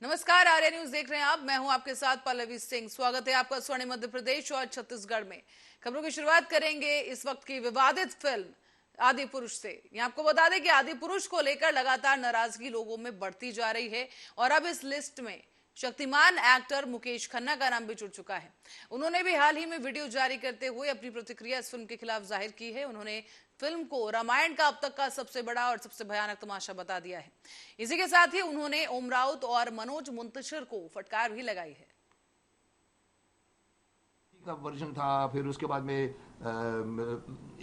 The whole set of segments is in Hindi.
नमस्कार, आर्या न्यूज देख रहे हैं आप। मैं हूं आपके साथ पल्लवी सिंह। स्वागत है आपका स्वर्णिम मध्य प्रदेश और छत्तीसगढ़ में। खबरों की शुरुआत करेंगे इस वक्त की विवादित फिल्म आदि पुरुष से। ये आपको बता दें कि आदि पुरुष को लेकर लगातार नाराजगी लोगों में बढ़ती जा रही है और अब इस लिस्ट में शक्तिमान एक्टर मुकेश खन्ना का नाम भी जुड़ चुका है। उन्होंने भी हाल ही में वीडियो जारी करते हुए अपनी प्रतिक्रिया इस फिल्म के खिलाफ जाहिर की है। उन्होंने फिल्म को रामायण का अब तक का सबसे बड़ा और सबसे भयानक तमाशा बता दिया है। इसी के साथ ही उन्होंने ओम राउत और मनोज मुंतशिर को फटकार भी लगाई है। का वर्जन था, फिर उसके बाद में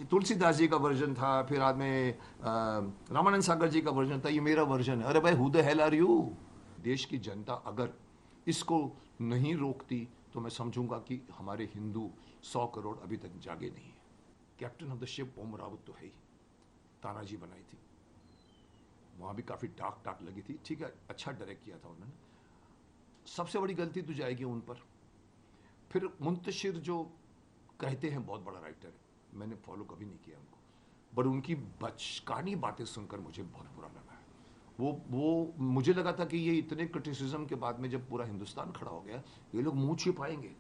तुलसीदास जी का वर्जन था, फिर बाद में रामानंद सागर जी का वर्जन था। ये मेरा वर्जन है। अरे भाई, who the hell are you? देश की जनता अगर इसको नहीं रोकती तो मैं समझूंगा कि हमारे हिंदू 100 करोड़ अभी तक जागे नहीं है। कैप्टन ऑफ द शिप ओम रावत तो है ही, तानाजी बनाई थी, वहां भी काफी डार्क डार्क लगी थी। ठीक है, अच्छा डायरेक्ट किया था उन्होंने। सबसे बड़ी गलती तो जाएगी उन पर। फिर मुंतशिर जो कहते हैं बहुत बड़ा राइटर है, मैंने फॉलो कभी नहीं किया उनको, पर उनकी बचकानी बातें सुनकर मुझे बहुत बुरा लगा है। वो मुझे लगा था कि ये इतने क्रिटिसिज्म के बाद में जब पूरा हिंदुस्तान खड़ा हो गया, ये लोग मुंह छिपाएंगे।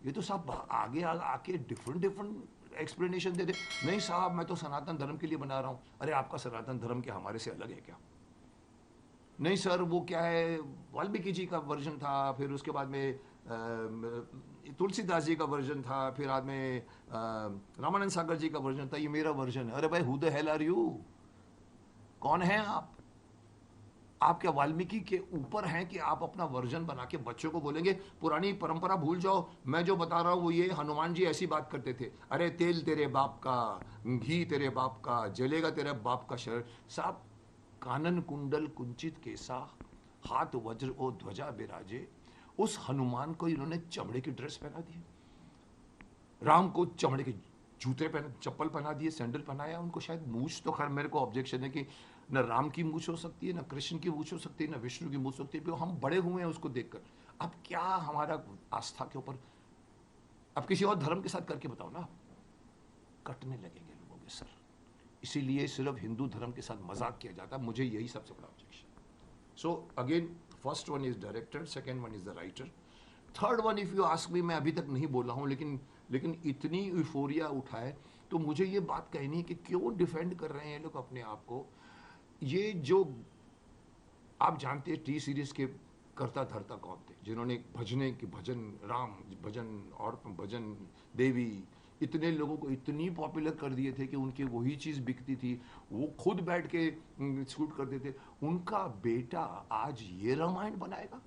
ये तो सब आगे आके डिफरेंट डिफरेंट एक्सप्लेनेशन दे दे। नहीं साहब, मैं तो सनातन धर्म के लिए बना रहा हूं। अरे आपका सनातन धर्म क्या हमारे से अलग है क्या? नहीं सर, वो क्या है, वाल्मीकि जी का वर्जन था, फिर उसके बाद में तुलसीदास जी का वर्जन था, फिर बाद में रामानंद सागर जी का वर्जन था। ये मेरा वर्जन है। अरे भाई, who the hell are you? कौन है आप क्या वाल्मीकि के ऊपर हैं कि आप अपना वर्जन बना के बच्चों को बोलेंगे पुरानी परंपरा भूल जाओ? मैं जो बता रहा हूं वो ये, हनुमान जी ऐसी बात करते थे, अरे तेल तेरे बाप का, घी तेरे बाप का, जलेगा तेरे बाप का शरीर। साहब, कानन कुंडल कुंचित केसा, हाथ वज्र ओ ध्वजा बिराजे, उस हनुमान को इन्होंने चमड़े की ड्रेस पहना दी। राम को चमड़े के जूते पहने, चप्पल पहना दिए, सैंडल पहनाया उनको। शायद मूछ तो खैर मेरे को ऑब्जेक्शन है कि न राम की मूछ हो सकती है, न कृष्ण की मूछ हो सकती है, न विष्णु की मूछ हो सकती है। हम बड़े हुए हैं उसको देखकर। अब क्या हमारा आस्था के ऊपर, अब किसी और धर्म के साथ करके बताओ ना, कटने लगेंगे लोगों के सर। इसीलिए सिर्फ हिंदू धर्म के साथ मजाक किया जाता है। मुझे यही सबसे बड़ा objection. So again, first one is director, second one is the writer, third one if you ask me, मैं अभी तक नहीं बोला हूं, लेकिन इतनी यूफोरिया उठाए तो मुझे ये बात कहनी है कि क्यों डिफेंड कर रहे हैं लोग अपने आप को। ये जो आप जानते हैं टी सीरीज के करता धरता कौन थे, जिन्होंने भजने की भजन राम भजन और भजन देवी, इतने लोगों को इतनी पॉपुलर कर दिए थे कि उनकी वही चीज बिकती थी। वो खुद बैठ के शूट करते थे। उनका बेटा आज ये रामायण बनाएगा?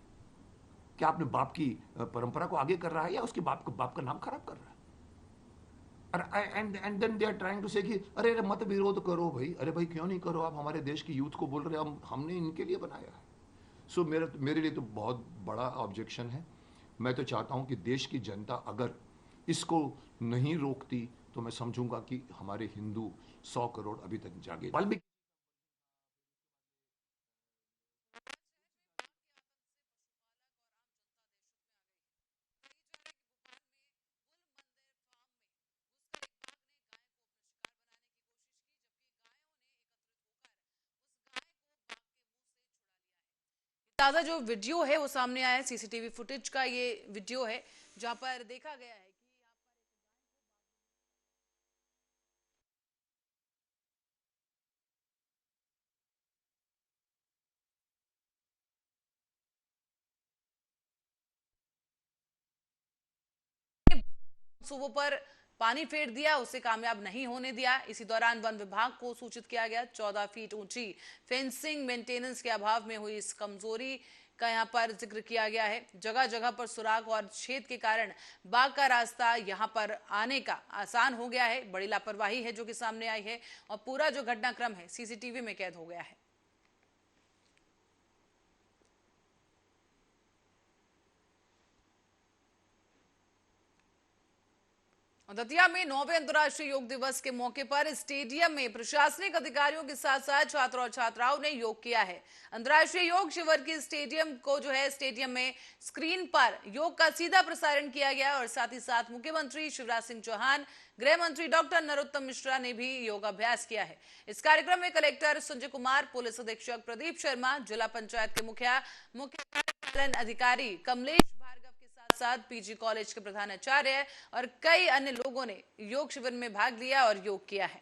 क्या अपने बाप की परंपरा को आगे कर रहा है या उसके बाप का नाम खराब कर रहा है? And then they are trying to say कि अरे अरे मत विरोध करो भाई। अरे भाई, क्यों नहीं करो? आप हमारे देश की यूथ को बोल रहे हैं, हमने इनके लिए बनाया है। सो मेरे लिए तो बहुत बड़ा ऑब्जेक्शन है। मैं तो चाहता हूं कि देश की जनता अगर इसको नहीं रोकती तो मैं समझूंगा कि हमारे हिंदू 100 करोड़ अभी तक जागे। वाल्मीकि ताजा जो वीडियो है वो सामने आया है, सीसीटीवी फुटेज का ये वीडियो है जहां पर देखा गया है कि सूबों पर पानी फेर दिया, उसे कामयाब नहीं होने दिया। इसी दौरान वन विभाग को सूचित किया गया। 14 फीट ऊंची फेंसिंग मेंटेनेंस के अभाव में हुई इस कमजोरी का यहां पर जिक्र किया गया है। जगह जगह पर सुराग और छेद के कारण बाघ का रास्ता यहां पर आने का आसान हो गया है। बड़ी लापरवाही है जो कि सामने आई है और पूरा जो घटनाक्रम है सीसीटीवी में कैद हो गया है। दतिया में 9वें अंतर्राष्ट्रीय योग दिवस के मौके पर स्टेडियम में प्रशासनिक अधिकारियों के साथ साथ छात्र और छात्राओं ने योग किया है। अंतर्राष्ट्रीय योग शिविर की स्टेडियम में स्क्रीन पर योग का सीधा प्रसारण किया गया और साथ ही साथ मुख्यमंत्री शिवराज सिंह चौहान, गृह मंत्री डॉक्टर नरोत्तम मिश्रा ने भी योगाभ्यास किया है। इस कार्यक्रम में कलेक्टर संजय कुमार, पुलिस अधीक्षक प्रदीप शर्मा, जिला पंचायत के मुख्य कार्यपालन अधिकारी कमलेश साथ पीजी कॉलेज के प्रधानाचार्य और कई अन्य लोगों ने योग शिविर में भाग लिया और योग किया है।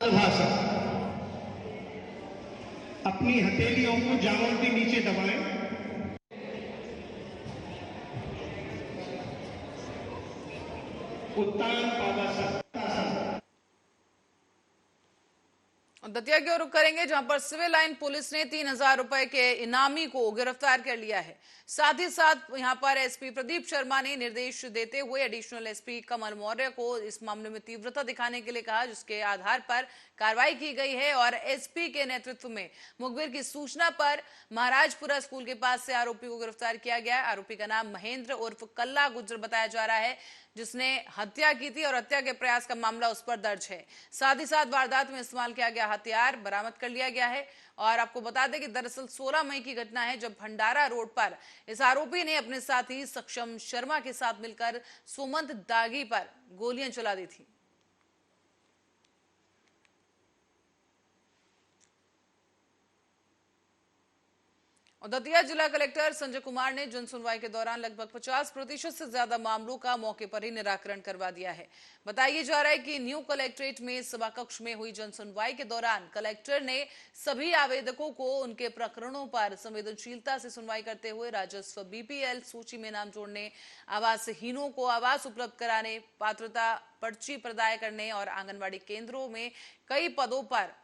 भाषा अपनी हथेलियों को जांघों के नीचे दबाएं। उत्तान पादासन। दतिया की ओर रुख करेंगे, जहां पर सिविल लाइन पुलिस ने 3000 रुपए के इनामी को गिरफ्तार कर लिया है। साथ ही साथ यहां पर एसपी प्रदीप शर्मा ने निर्देश देते हुए एडिशनल एसपी कमल मौर्य को इस मामले में तीव्रता दिखाने के लिए कहा, जिसके आधार पर कार्रवाई की गई है और एसपी के नेतृत्व में मुखबिर की सूचना पर महाराजपुरा स्कूल के पास से आरोपी को गिरफ्तार किया गया। आरोपी का नाम महेंद्र उर्फ कल्ला गुज्जर बताया जा रहा है, जिसने हत्या की थी और हत्या के प्रयास का मामला उस पर दर्ज है। साथ ही साथ वारदात में इस्तेमाल किया गया हथियार बरामद कर लिया गया है। और आपको बता दें कि दरअसल 16 मई की घटना है, जब भंडारा रोड पर इस आरोपी ने अपने साथी सक्षम शर्मा के साथ मिलकर सुमंत दागी पर गोलियां चला दी थी। और दतिया जिला कलेक्टर संजय कुमार ने जन सुनवाई के दौरान लगभग 50% से ज्यादा मामलों का मौके पर ही निराकरण करवा दिया है। बताया जा रहा है कि न्यू कलेक्ट्रेट में सभा कक्ष में हुई जन सुनवाई के दौरान कलेक्टर ने सभी आवेदकों को उनके प्रकरणों पर संवेदनशीलता से सुनवाई करते हुए राजस्व बीपीएल सूची में नाम जोड़ने, आवासहीनों को आवास उपलब्ध कराने, पात्रता पर्ची प्रदाय करने और आंगनबाड़ी केंद्रों में कई पदों पर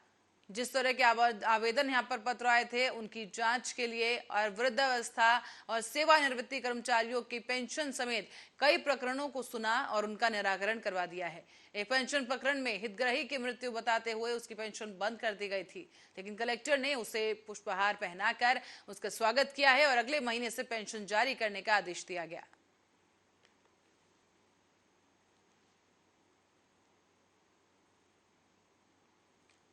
जिस तरह के आवेदन यहाँ पर पत्र आए थे उनकी जांच के लिए और वृद्धावस्था और सेवानिवृत्ति कर्मचारियों की पेंशन समेत कई प्रकरणों को सुना और उनका निराकरण करवा दिया है। एक पेंशन प्रकरण में हितग्राही की मृत्यु बताते हुए उसकी पेंशन बंद कर दी गई थी, लेकिन कलेक्टर ने उसे पुष्पहार पहनाकर उसका स्वागत किया है और अगले महीने से पेंशन जारी करने का आदेश दिया गया।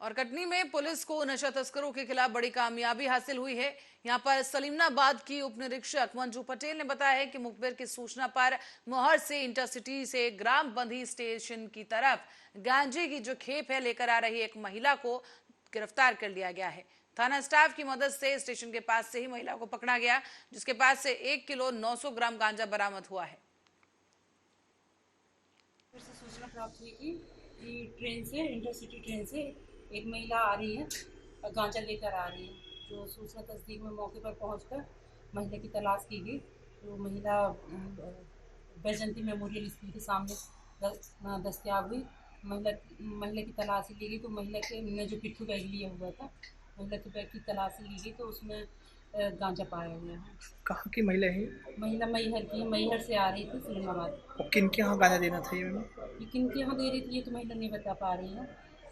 और कटनी में पुलिस को नशा तस्करों के खिलाफ बड़ी कामयाबी हासिल हुई है। यहां पर सलीमनाबाद की उप निरीक्षक मंजू पटेल ने बताया है कि मुखबिर की सूचना पर मोहर से इंटरसिटी से ग्राम बंधी स्टेशन की तरफ गांजे की जो खेप है लेकर आ रही एक महिला को गिरफ्तार कर लिया गया है। थाना स्टाफ की मदद से स्टेशन के पास से ही महिला को पकड़ा गया, जिसके पास से 1 किलो 900 ग्राम गांजा बरामद हुआ है। सूचना प्राप्त हुई कि ट्रेन से, इंटरसिटी ट्रेन से एक महिला आ रही है और गांजा लेकर आ रही है। जो सूचना तस्दीक में मौके पर पहुंचकर महिला की तलाश की गई, तो महिला बैजंती मेमोरियल स्कूल के सामने दस्तयाब हुई। महिला की तलाशी ली गई, तो महिला के ने जो पिट्ठू बैग लिया हुआ था, महिला के बैग की तलाशी ली गई तो उसमें गांजा पाया गया है। कहाँ की महिला है? महिला मैहर की, मैहर से आ रही थी सलीमाबाद। और किन के यहाँ गांजा देना था? ये किन के यहाँ दे रही थी ये तो महिला नहीं बता पा रही है,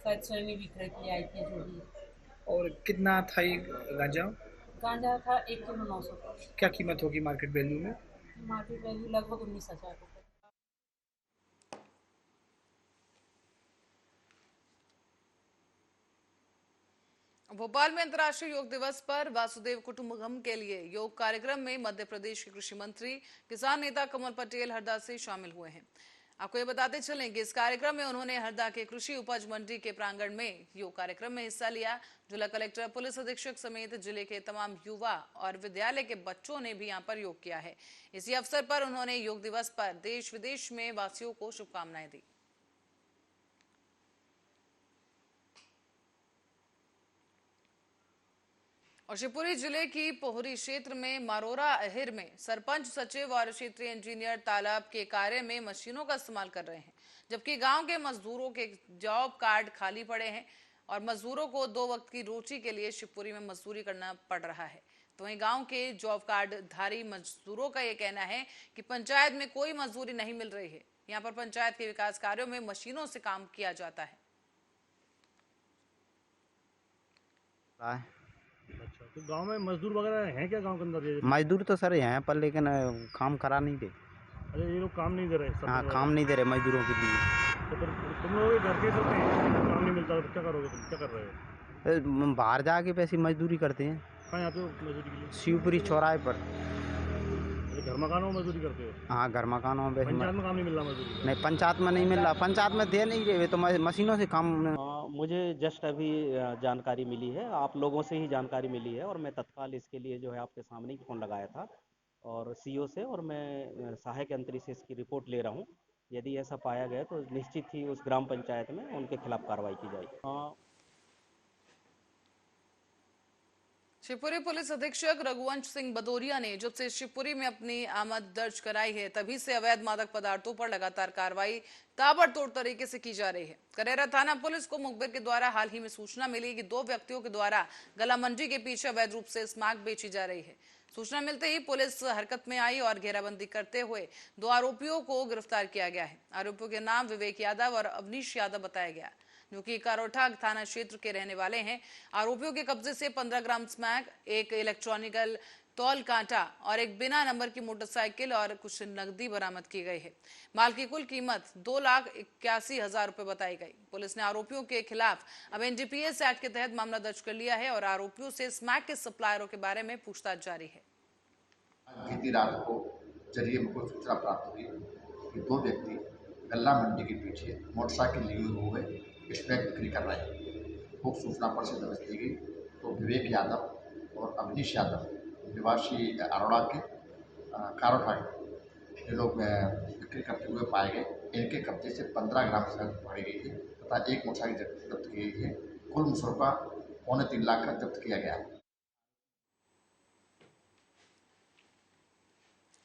शायद स्वयं ही विक्रय के लिए आई थी जो भी। और कितना था ये गांजा? गांजा था 1 किलो 900। क्या कीमत होगी मार्केट वैल्यू में? मार्केट वैल्यू लगभग 19,000 रुपये। भोपाल में अंतर्राष्ट्रीय योग दिवस पर वासुदेव कुटुंबकम के लिए योग कार्यक्रम में मध्य प्रदेश के कृषि मंत्री, किसान नेता कमल पटेल हरदा से शामिल हुए हैं। आपको ये बताते चलें कि इस कार्यक्रम में उन्होंने हरदा के कृषि उपज मंडी के प्रांगण में योग कार्यक्रम में हिस्सा लिया। जिला कलेक्टर, पुलिस अधीक्षक समेत जिले के तमाम युवा और विद्यालय के बच्चों ने भी यहां पर योग किया है। इसी अवसर पर उन्होंने योग दिवस पर देश विदेश में वासियों को शुभकामनाएं दी। और शिवपुरी जिले की पोहरी क्षेत्र में मारोरा अहिर में सरपंच, सचिव और क्षेत्रीय इंजीनियर तालाब के कार्य में मशीनों का इस्तेमाल कर रहे हैं, जबकि गांव के मजदूरों के जॉब कार्ड खाली पड़े हैं और मजदूरों को 2 वक्त की रोटी के लिए शिवपुरी में मजदूरी करना पड़ रहा है। तो वहीं गांव के जॉब कार्ड धारी मजदूरों का यह कहना है कि पंचायत में कोई मजदूरी नहीं मिल रही है। यहाँ पर पंचायत के विकास कार्यों में मशीनों से काम किया जाता है। तो गांव में मजदूर वगैरह हैं क्या गांव के अंदर? मजदूर तो सर हैं पर लेकिन काम करा नहीं दे। अरे ये लोग काम नहीं दे रहे सब हाँ लोग। काम नहीं दे रहे मजदूरों के लिए। तो फिर तुम लोग घर के चलते हैं, काम नहीं मिलता तो क्या करोगे, तुम क्या कर रहे हो? बाहर जाके पैसे मजदूरी करते हैं। कहाँ आते हो मजदूरी के लिए? शिवपुरी चौराहे पर। अरे घर मकानों में मजदूरी करते हो? हाँ घर मकानों में पैसे पंचायत में काम नहीं मिल रहा मजदूरी का? नहीं पंचायत में नहीं मिल रहा, पंचायत में दे नहीं रहे तो मशीनों से काम। मुझे जस्ट अभी जानकारी मिली है, आप लोगों से ही जानकारी मिली है और मैं तत्काल इसके लिए जो है आपके सामने ही फ़ोन लगाया था और सीओ से, और मैं सहायक यंत्री से इसकी रिपोर्ट ले रहा हूँ। यदि ऐसा पाया गया तो निश्चित ही उस ग्राम पंचायत में उनके खिलाफ कार्रवाई की जाएगी। शिवपुरी पुलिस अधीक्षक रघुवंश सिंह भदौरिया ने जब से शिवपुरी में अपनी आमद दर्ज कराई है तभी से अवैध मादक पदार्थों पर लगातार कार्रवाई ताबड़तोड़ तरीके से की जा रही है। करेरा थाना पुलिस को मुखबिर के द्वारा हाल ही में सूचना मिली कि 2 व्यक्तियों के द्वारा गलामंडी के पीछे अवैध रूप से स्मैक बेची जा रही है। सूचना मिलते ही पुलिस हरकत में आई और घेराबंदी करते हुए 2 आरोपियों को गिरफ्तार किया गया है। आरोपियों के नाम विवेक यादव और अवनीश यादव बताया गया, जो कि कारोठा थाना क्षेत्र के रहने वाले हैं। आरोपियों के कब्जे से 15 ग्राम स्मैक, एक इलेक्ट्रॉनिकल तौल कांटा और एक बिना नंबर की मोटरसाइकिल और कुछ नकदी बरामद की गई है। माल की कुल कीमत 2,81,000 रुपए बताई गई। पुलिस ने आरोपियों के खिलाफ अब एनडीपीएस एक्ट के तहत मामला दर्ज कर लिया है और आरोपियों से स्मैक के सप्लायरों के बारे में पूछताछ जारी है। बीती रात को जरिए मुझको सूचना प्राप्त हुई कि 2 व्यक्ति गल्ला मंडी के पीछे मोटरसाइकिल लिए हुए स्मैक बिक्री कर रहे हैं। वो सूचना पर से दर्ज की गई तो विवेक यादव और अवनीश यादव निवासी अरोड़ा के कारोठा ये लोग बिक्री करते हुए पाए गए। इनके कब्जे से 15 ग्राम शराब पकड़ी गई है तथा एक मोटरसाइकिल जब्त की गई है। कुल मुसरफा 2.25 लाख का जब्त किया गया है।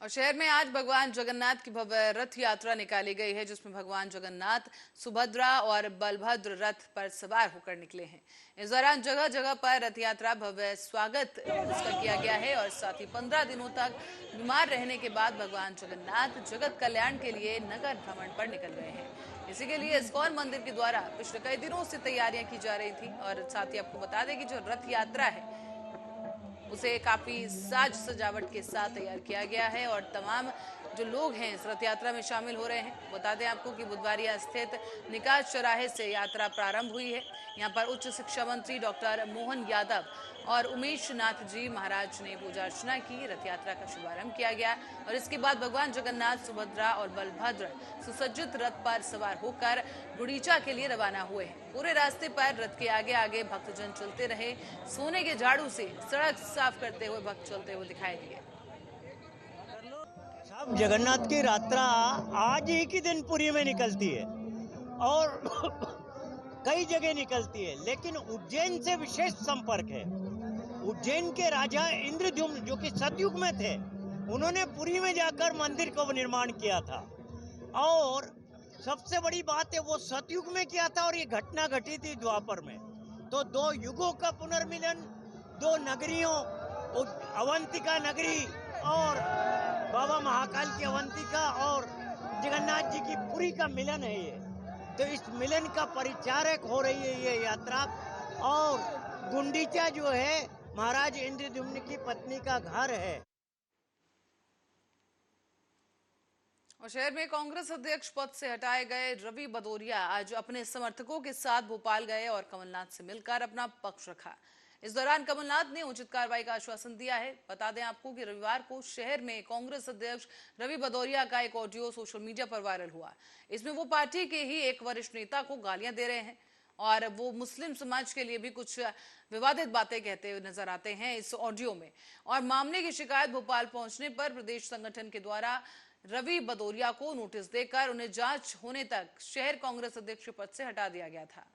और शहर में आज भगवान जगन्नाथ की भव्य रथ यात्रा निकाली गई है, जिसमें भगवान जगन्नाथ सुभद्रा और बलभद्र रथ पर सवार होकर निकले हैं। इस दौरान जगह जगह पर रथ यात्रा भव्य स्वागत उसका किया गया है और साथ ही 15 दिनों तक बीमार रहने के बाद भगवान जगन्नाथ जगत कल्याण के लिए नगर भ्रमण पर निकल गए हैं। इसी के लिए इस्कॉन मंदिर के द्वारा पिछले कई दिनों से तैयारियां की जा रही थी और साथ ही आपको बता दें कि जो रथ यात्रा है उसे काफी साज सजावट के साथ तैयार किया गया है और तमाम जो लोग हैं इस रथ यात्रा में शामिल हो रहे हैं। बता दें आपको कि बुधवारिया स्थित निकास चौराहे से यात्रा प्रारंभ हुई है। यहाँ पर उच्च शिक्षा मंत्री डॉक्टर मोहन यादव और उमेश नाथ जी महाराज ने पूजा अर्चना की। रथ यात्रा का शुभारंभ किया गया और इसके बाद भगवान जगन्नाथ, सुभद्रा और बलभद्र सुसज्जित रथ पर सवार होकर गुड़ीचा के लिए रवाना हुए हैं। पूरे रास्ते पर रथ के आगे आगे भक्तजन चलते रहे। सोने के झाड़ू से सड़क साफ करते हुए भक्त चलते हुए दिखाई दिए। साहब जगन्नाथ की यात्रा आज एक ही दिन पुरी में निकलती है और कई जगह निकलती है, लेकिन उज्जैन से विशेष संपर्क है। उज्जैन के राजा इंद्रद्युम्न जो कि सतयुग में थे, उन्होंने पुरी में जाकर मंदिर का निर्माण किया था और सबसे बड़ी बात है वो सतयुग में किया था और ये घटना घटी थी द्वापर में। तो 2 युगों का पुनर्मिलन, 2 नगरियों, अवंतिका नगरी और बाबा महाकाल की अवंतिका और जगन्नाथ जी की पुरी का मिलन है ये। तो इस मिलन का परिचारक हो रही है ये यात्रा। और गुंडीचा जो है महाराज इंद्रद्युम्न की पत्नी का घर है। और शहर में कांग्रेस अध्यक्ष पद से हटाए गए रवि भदौरिया आज अपने समर्थकों के साथ भोपाल गए और कमलनाथ से मिलकर अपना पक्ष रखा। इस दौरान कमलनाथ ने उचित कार्रवाई का आश्वासन दिया है। बता दें आपको कि रविवार को शहर में कांग्रेस अध्यक्ष रवि भदौरिया का एक ऑडियो सोशल मीडिया पर वायरल हुआ। इसमें वो पार्टी के ही एक वरिष्ठ नेता को गालियां दे रहे हैं और वो मुस्लिम समाज के लिए भी कुछ विवादित बातें कहते हुए नजर आते हैं इस ऑडियो में। और मामले की शिकायत भोपाल पहुंचने पर प्रदेश संगठन के द्वारा रवि भदौरिया को नोटिस देकर उन्हें जांच होने तक शहर कांग्रेस अध्यक्ष पद से हटा दिया गया था।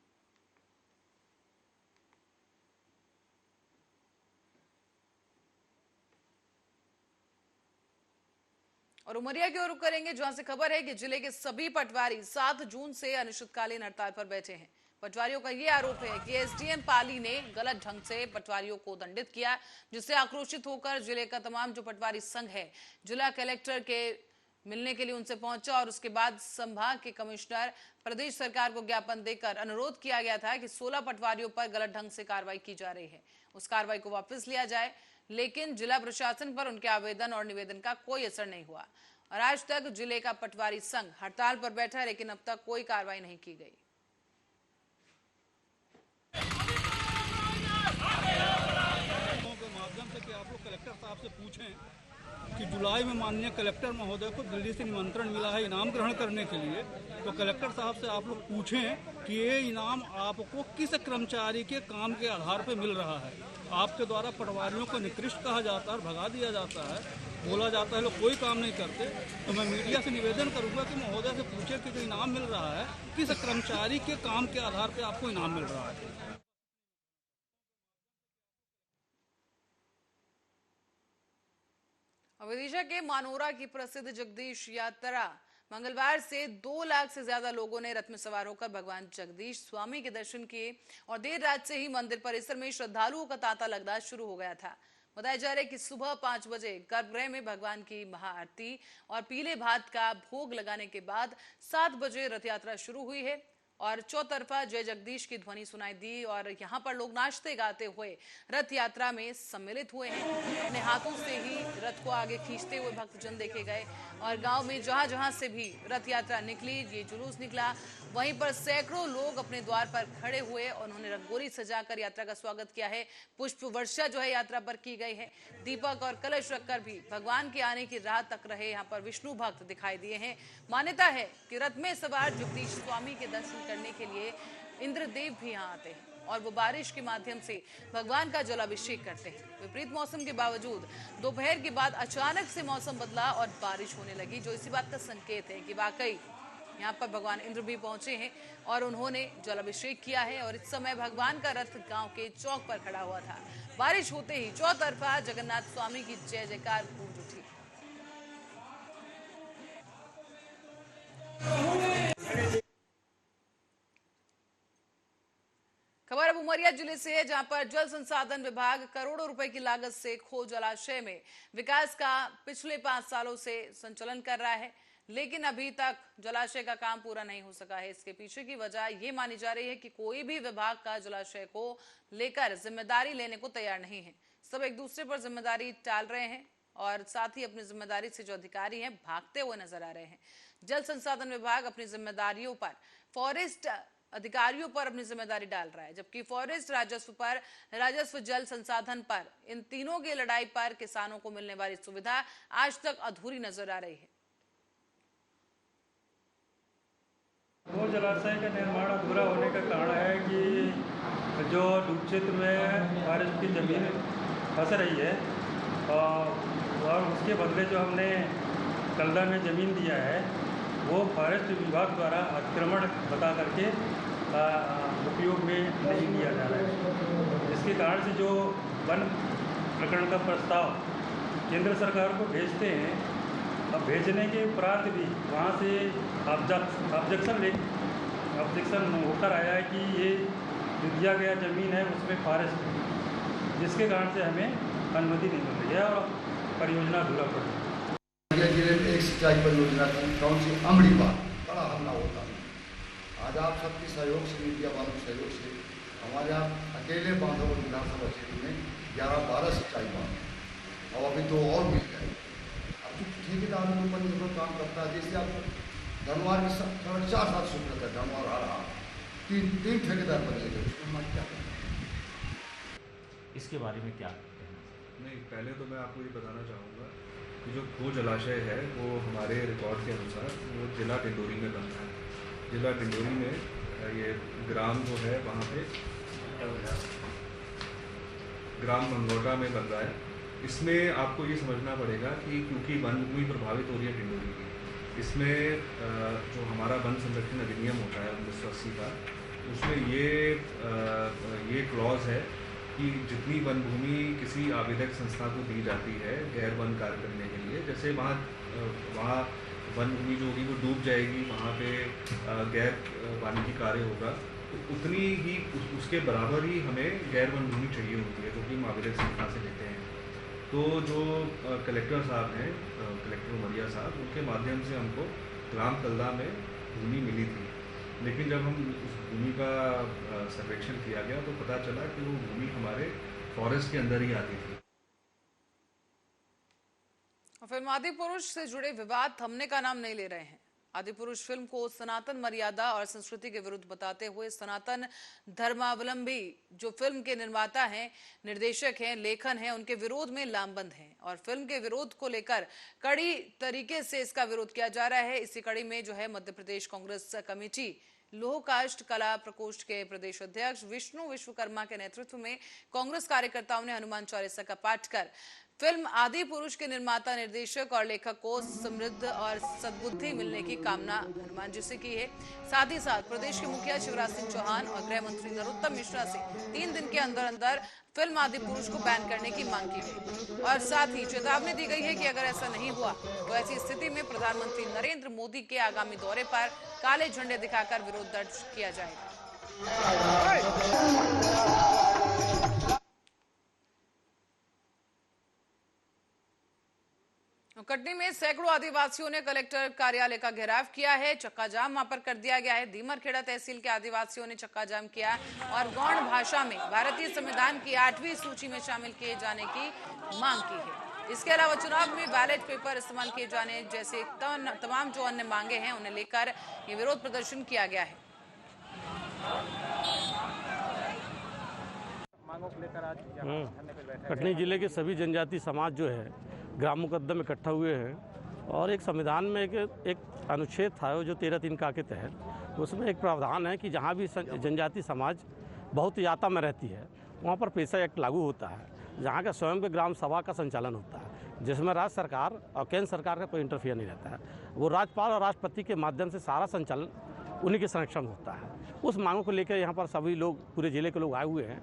और उमरिया की ओर रुख करेंगे, जहां से खबर है कि जिले के सभी पटवारी 7 जून से अनिश्चितकालीन हड़ताल पर बैठे हैं। पटवारियों का ये आरोप है कि एसडीएम पाली ने गलत ढंग से पटवारियों को दंडित किया, जिससे आक्रोशित होकर जिले का तमाम जो पटवारी संघ है जिला कलेक्टर के मिलने के लिए उनसे पहुंचा और उसके बाद संभाग के कमिश्नर प्रदेश सरकार को ज्ञापन देकर अनुरोध किया गया था कि 16 पटवारियों पर गलत ढंग से कार्रवाई की जा रही है, उस कार्रवाई को वापस लिया जाए। लेकिन जिला प्रशासन पर उनके आवेदन और निवेदन का कोई असर नहीं हुआ और आज तक जिले का पटवारी संघ हड़ताल पर बैठा है, लेकिन अब तक कोई कार्रवाई नहीं की गई। के माध्यम से कि आप लोग कलेक्टर साहब से पूछें कि जुलाई में माननीय कलेक्टर महोदय को दिल्ली से निमंत्रण मिला है इनाम ग्रहण करने के लिए, तो कलेक्टर साहब से आप लोग पूछें कि ये इनाम आपको किस कर्मचारी के काम के आधार पर मिल रहा है। आपके द्वारा पटवारियों को निकृष्ट कहा जाता है, भगा दिया जाता है, बोला जाता है लोग कोई काम नहीं करते। तो मैं मीडिया से निवेदन करूंगा कि महोदय से पूछे कि जो इनाम मिल रहा है किस कर्मचारी के काम के आधार पर आपको इनाम मिल रहा है। विदिशा के मानोरा की प्रसिद्ध जगदीश यात्रा मंगलवार से 2 लाख से ज्यादा लोगों ने रथ में सवार होकर भगवान जगदीश स्वामी के दर्शन किए और देर रात से ही मंदिर परिसर में श्रद्धालुओं का तांता लगना शुरू हो गया था। बताया जा रहा है कि सुबह 5 बजे गर्भगृह में भगवान की महाआरती और पीले भात का भोग लगाने के बाद 7 बजे रथ यात्रा शुरू हुई है और चौतरफा जय जगदीश की ध्वनि सुनाई दी और यहाँ पर लोग नाचते गाते हुए रथ यात्रा में सम्मिलित हुए हैं। अपने हाथों से ही रथ को आगे खींचते हुए भक्तजन देखे गए और गांव में जहां जहां से भी रथ यात्रा निकली, ये जुलूस निकला, वहीं पर सैकड़ों लोग अपने द्वार पर खड़े हुए और उन्होंने रंगोली सजाकर यात्रा का स्वागत किया है। पुष्प वर्षा जो है यात्रा पर की गई है। दीपक और कलश रखकर भी भगवान के आने की राह तक रहे यहाँ पर विष्णु भक्त दिखाई दिए हैं। मान्यता है कि रथ में सवार जगदीश स्वामी के दर्शन करने के लिए इंद्रदेव भी यहाँ आते हैं और वो बारिश के माध्यम से भगवान का जलाभिषेक करते हैं। विपरीत मौसम के बावजूद दोपहर के बाद अचानक से मौसम बदला और बारिश होने लगी, जो इसी बात का संकेत है कि वाकई यहाँ पर भगवान इंद्र भी पहुंचे हैं और उन्होंने जलाभिषेक किया है। और इस समय भगवान का रथ गांव के चौक पर खड़ा हुआ था। बारिश होते ही चौतरफा जगन्नाथ स्वामी की जय जयकार गूंज उठी। खबर अब उमरिया जिले से है, जहां पर जल संसाधन विभाग करोड़ों रुपए की लागत से खो जलाशय में विकास का पिछले 5 सालों से संचालन कर रहा है, लेकिन अभी तक जलाशय का काम पूरा नहीं हो सका है। इसके पीछे की वजह ये मानी जा रही है कि कोई भी विभाग का जलाशय को लेकर जिम्मेदारी लेने को तैयार नहीं है। सब एक दूसरे पर जिम्मेदारी टाल रहे हैं और साथ ही अपनी जिम्मेदारी से जो अधिकारी हैं भागते हुए नजर आ रहे हैं। जल संसाधन विभाग अपनी जिम्मेदारियों पर फॉरेस्ट अधिकारियों पर अपनी जिम्मेदारी डाल रहा है, जबकि फॉरेस्ट राजस्व पर, राजस्व जल संसाधन पर, इन तीनों की लड़ाई पर किसानों को मिलने वाली सुविधा आज तक अधूरी नजर आ रही है। वो जलाशय का निर्माण अधूरा होने का कारण है कि जो डूब क्षेत्र में फॉरेस्ट की जमीन फंस रही है और उसके बदले जो हमने कलदा में ज़मीन दिया है वो फॉरेस्ट विभाग द्वारा अतिक्रमण बता करके उपयोग में नहीं लिया जा रहा है। इसके कारण से जो वन प्रकरण का प्रस्ताव केंद्र सरकार को भेजते हैं, अब भेजने के उपरांत भी वहाँ से ऑब्जेक्शन होकर आया है कि ये जो दिया गया ज़मीन है उसमें फॉरेस्ट है, जिसके कारण से हमें अनुमति नहीं मिल रही है और परियोजना अधूरा पड़ रही है। जिले में एक सिंचाई परियोजना थी, कौन सी अमड़ी बात, बड़ा हमला होता है। आज आप सबके सहयोग से, मीडिया वालों के सहयोग से हमारे यहाँ अकेले बांधों विधानसभा क्षेत्र में 11-12 सिंचाई बांध और अभी 2 और मिल गए। अब जो ठेकेदारों के ऊपर निर्भर काम करता है, जैसे आप धनवार की 4-7 सूत्र है, धनवार आ रहा 3 ठेकेदार बदले गए, उसको हम क्या करें? इसके बारे में क्या नहीं, पहले तो मैं आपको ये बताना चाहूँगा कि जो खो जलाशय है वो हमारे रिकॉर्ड के अनुसार वो जिला डिंडोरी में बन रहा है। जिला डिंडोरी में ये ग्राम जो है वहाँ पे ग्राम मंगोटा में बन रहा है। इसमें आपको ये समझना पड़ेगा कि क्योंकि वन भूमि प्रभावित हो रही है डिंडोरी की, इसमें जो हमारा वन संरक्षण अधिनियम होता है 1980 का, उसमें ये क्लॉज है कि जितनी वन भूमि किसी आवेदक संस्था को दी जाती है गैर वन कार्य करने के लिए, जैसे वहाँ वन भूमि जो होगी वो डूब जाएगी, वहाँ पे गैर वानिकी कार्य होगा, तो उतनी ही उसके बराबर ही हमें गैर वन भूमि चाहिए होती है, जो कि हम आवेदक संस्था से लेते हैं। तो जो कलेक्टर साहब हैं, कलेक्टर उमरिया साहब, उनके माध्यम से हमको ग्राम कलदा में भूमि मिली थी, लेकिन जब हम उस भूमि का सर्वेक्षण किया गया तो पता चला कि वो भूमि हमारे फॉरेस्ट के अंदर ही आती थी। फिल्म आदिपुरुष से जुड़े विवाद थमने का नाम नहीं ले रहे हैं। आदिपुरुष फिल्म को सनातन मर्यादा और संस्कृति के विरुद्ध बताते हुए सनातन धर्मावलंबी जो फिल्म के निर्माता हैं, निर्देशक हैं, लेखन हैं, उनके विरोध में लामबंद हैं और फिल्म के विरोध को लेकर कड़ी तरीके से इसका विरोध किया जा रहा है। इसी कड़ी में जो है मध्य प्रदेश कांग्रेस कमेटी लोह काष्ठ कला प्रकोष्ठ के प्रदेश अध्यक्ष विष्णु विश्वकर्मा के नेतृत्व में कांग्रेस कार्यकर्ताओं ने हनुमान चालीसा का पाठ कर फिल्म आदि पुरुष के निर्माता, निर्देशक और लेखक को समृद्ध और सद्बुद्धि मिलने की कामना हनुमान जी से की है। साथ ही साथ प्रदेश के मुखिया शिवराज सिंह चौहान और गृह मंत्री नरोत्तम मिश्रा से 3 दिन के अंदर अंदर फिल्म आदि पुरुष को बैन करने की मांग की गई और साथ ही चेतावनी दी गई है कि अगर ऐसा नहीं हुआ तो ऐसी स्थिति में प्रधानमंत्री नरेंद्र मोदी के आगामी दौरे पर काले झंडे दिखाकर विरोध दर्ज किया जाएगा। कटनी में सैकड़ों आदिवासियों ने कलेक्टर कार्यालय का घेराव किया है। चक्का जाम वहां पर कर दिया गया है। दीमरखेड़ा तहसील के आदिवासियों ने चक्का जाम किया और गौड़ भाषा में भारतीय संविधान की 8वीं सूची में शामिल किए जाने की मांग की है। इसके अलावा चुनाव में बैलेट पेपर इस्तेमाल किए जाने जैसे तमाम जो अन्य मांगे हैं उन्हें लेकर ये विरोध प्रदर्शन किया गया है। कटनी जिले के सभी जनजाति समाज जो है ग्राम मुकद्दम इकट्ठा हुए हैं और एक संविधान में एक अनुच्छेद था जो 13(3) का के तहत उसमें एक प्रावधान है कि जहाँ भी जनजाति समाज बहुत याता में रहती है वहाँ पर पैसा एक्ट लागू होता है, जहाँ का स्वयं के ग्राम सभा का संचालन होता है, जिसमें राज्य सरकार और केंद्र सरकार का कोई इंटरफियर नहीं रहता है। वो राज्यपाल और राष्ट्रपति के माध्यम से सारा संचालन उन्हीं के संरक्षण होता है। उस मांगों को लेकर यहाँ पर सभी लोग, पूरे जिले के लोग आए हुए हैं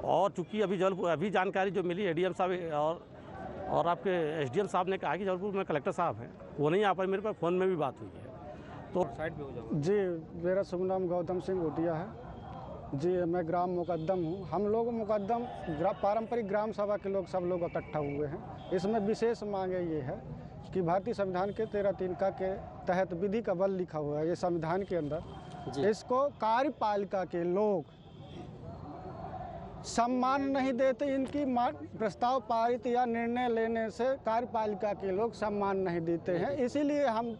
और चूँकि अभी जानकारी जो मिली एडीएम साहब और आपके एसडीएम साहब ने कहा कि जबलपुर में कलेक्टर साहब हैं, वो नहीं आ पाए। मेरे पास फ़ोन में भी बात हुई है तो साइड पे हो जाओ। जी, मेरा शुभ नाम गौतम सिंह घोटिया है जी। मैं ग्राम मुकद्दम हूँ। हम लोग मुकद्दम पारंपरिक ग्राम सभा के लोग सब लोग इकट्ठा हुए हैं। इसमें विशेष मांगे ये है कि भारतीय संविधान के 13(3) का के तहत विधि का बल लिखा हुआ है ये संविधान के अंदर, इसको कार्यपालिका के लोग सम्मान नहीं देते। इनकी प्रस्ताव पारित या निर्णय लेने से कार्यपालिका के लोग सम्मान नहीं देते हैं। इसीलिए हम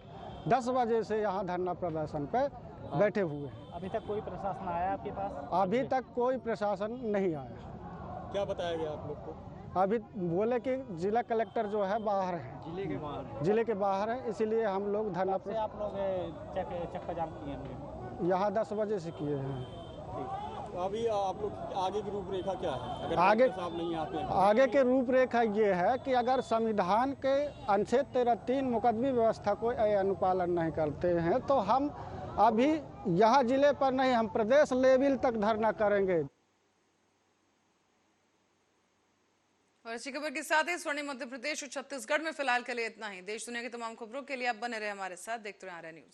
10 बजे से यहाँ धरना प्रदर्शन पे बैठे हुए हैं। अभी तक कोई प्रशासन आया आपके पास? अभी तक कोई प्रशासन नहीं आया। क्या बताया गया आप लोग को? अभी बोले कि जिला कलेक्टर जो है बाहर है, जिले के बाहर है, इसीलिए हम लोग धरना से आप लोग चक्का जाम किए हैं? यहाँ 10 बजे से किए हैं। अभी आप लोग आगे की रूपरेखा क्या है? अगर आगे साहब नहीं आते हैं आगे की रूपरेखा ये है कि अगर संविधान के अनुच्छेद 13(3) मुकदमी व्यवस्था को अनुपालन नहीं करते हैं तो हम अभी यहाँ जिले पर नहीं, हम प्रदेश लेवल तक धरना करेंगे। और इसी खबर के साथ ही स्वर्णिम मध्य प्रदेश और छत्तीसगढ़ में फिलहाल के लिए इतना ही। देश दुनिया की तमाम खबरों के लिए आप बने रहे हमारे साथ। देखते रहे आर्या न्यूज।